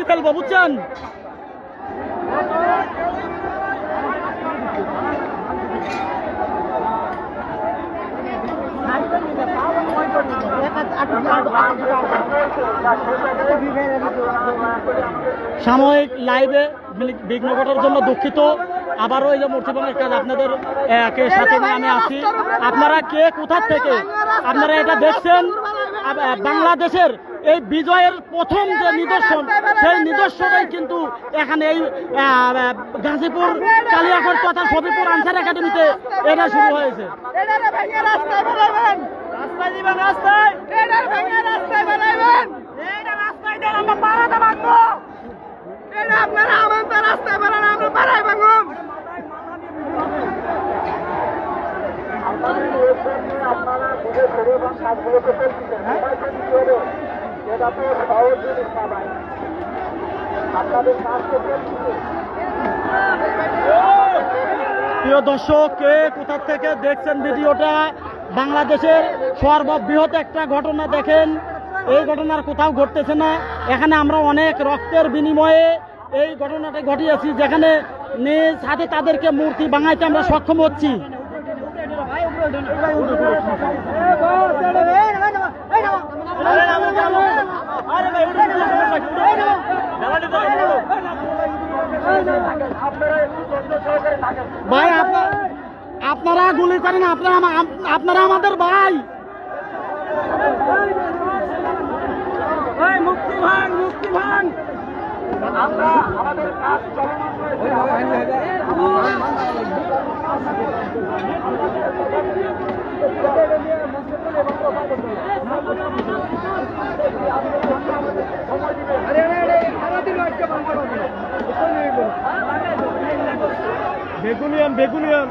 ফেলবো বুঝছেন। সাময়িক লাইভে বিঘ্ন ঘটার জন্য দুঃখিত। আবারও এই যে মূর্তি ভাঙার কাজ আপনাদের সাথে নিয়ে আমি আসছি। আপনারা কে কোথা থেকে আপনারা এটা দেখছেন, বাংলাদেশের এই বিজয়ের প্রথম যে নিদর্শন, সেই নিদর্শনই কিন্তু এখানে এই গাজীপুর কালিয়াকৈর তথা শফিপুর আনসার একাডেমিতে এটা শুরু হয়েছে। প্রিয় দর্শক, কে কোথা থেকে দেখছেন ভিডিওটা, বাংলাদেশের সর্ববৃহৎ একটা ঘটনা দেখেন। এই ঘটনার কোথাও ঘটতেছে না। এখানে আমরা অনেক রক্তের বিনিময়ে এই ঘটনাটা ঘটিয়েছি, যেখানে নিজ হাতে তাদেরকে মূর্তি ভাঙাইতে আমরা সক্ষম হচ্ছি। ভাই আপনারা গুলি করেন, আপনারা আমাদের ভাই। মুক্তি ভাঙ, মুক্তি ভাঙ। আমরা আমাদের কাজ চলমান বেগুনিয়ান বেগুনিয়ান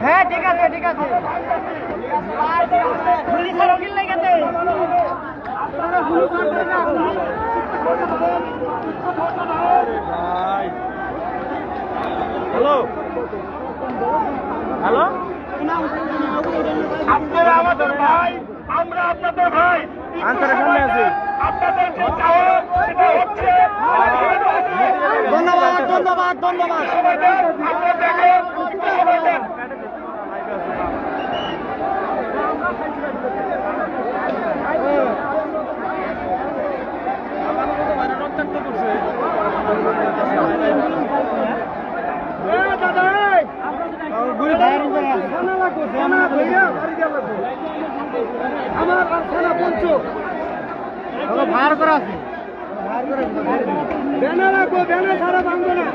হ্যাঁ ঠিক আছে ঠিক আছে। হ্যালো হ্যালো, আপনারা আমাদের ভাই, আমরা আপনাদের ভাই। আনসারের সামনে আছি। আপনাদের যে চাওয়া সেটা হচ্ছে। ধন্যবাদ ধন্যবাদ ধন্যবাদ। আমরা দেখেন ভার করা আছে, ব্যানার রাখবো, ব্যানার ছাড়া ভাঙবো না।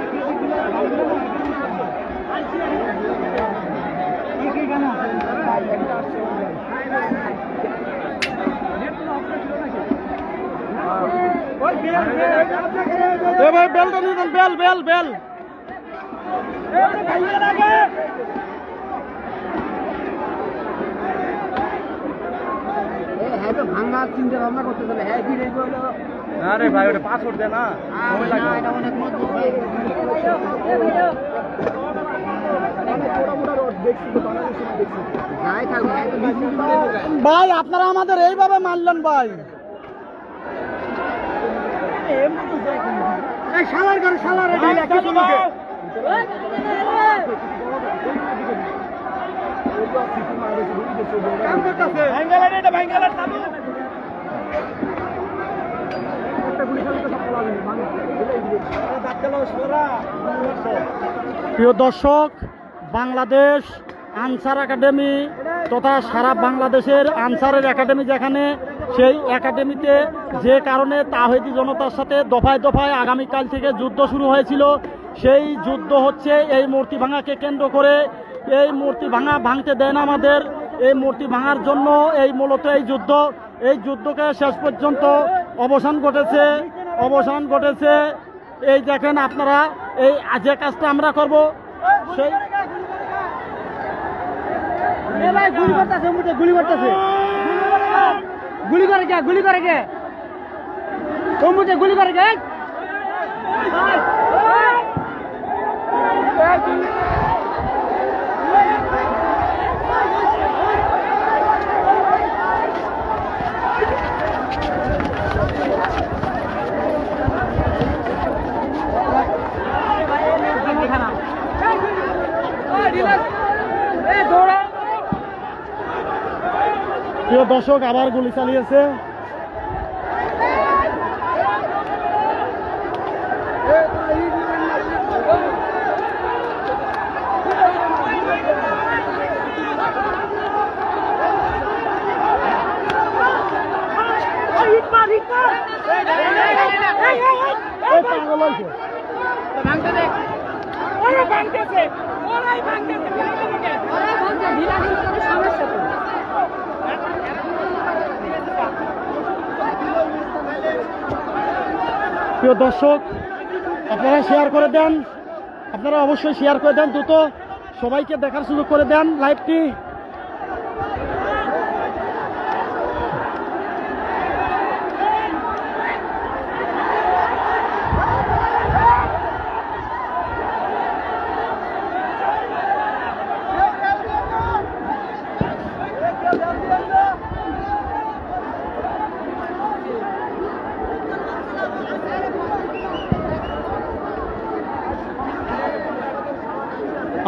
বেলটা নিতেন, বেল বেল বেল ভাঙার চিন্তা ভাবনা করতে চলে। হ্যাঁ কি আরে ভাই ওটা পাসওয়ার্ড দে না, ভাই আপনারা আমাদের এইভাবে মারলেন ভাই। শালার ঘরে শালার প্রিয় দর্শক, বাংলাদেশ আনসার একাডেমি তথা সারা বাংলাদেশের আনসারের একাডেমি যেখানে, সেই একাডেমিতে যে কারণে তাওহীদি জনতার সাথে দফায় দফায় আগামীকাল থেকে যুদ্ধ শুরু হয়েছিল, সেই যুদ্ধ হচ্ছে এই মূর্তি ভাঙাকে কেন্দ্র করে। এই মূর্তি ভাঙতে দেন আমাদের, এই মূর্তি ভাঙার জন্য এই মূলত এই যুদ্ধকে শেষ পর্যন্ত অবসান ঘটেছে। এই দেখেন আপনারা, এই যে কাজটা আমরা করব সেই গুলি করতেছে, গুলি করে কে? মুখে গুলি করে গে প্রিয় দর্শক আবার গুলি চালিয়েছে। প্রিয় দর্শক আপনারা শেয়ার করে দেন, আপনারা অবশ্যই শেয়ার করে দেন, দ্রুত সবাইকে দেখার সুযোগ করে দেন লাইভটি।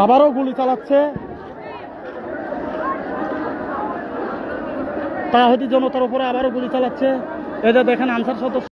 আবারও গুলি চালাচ্ছে তাহিদি জনতার উপরে, আবারও গুলি চালাচ্ছে। এটা দেখেন আনসার সদস্য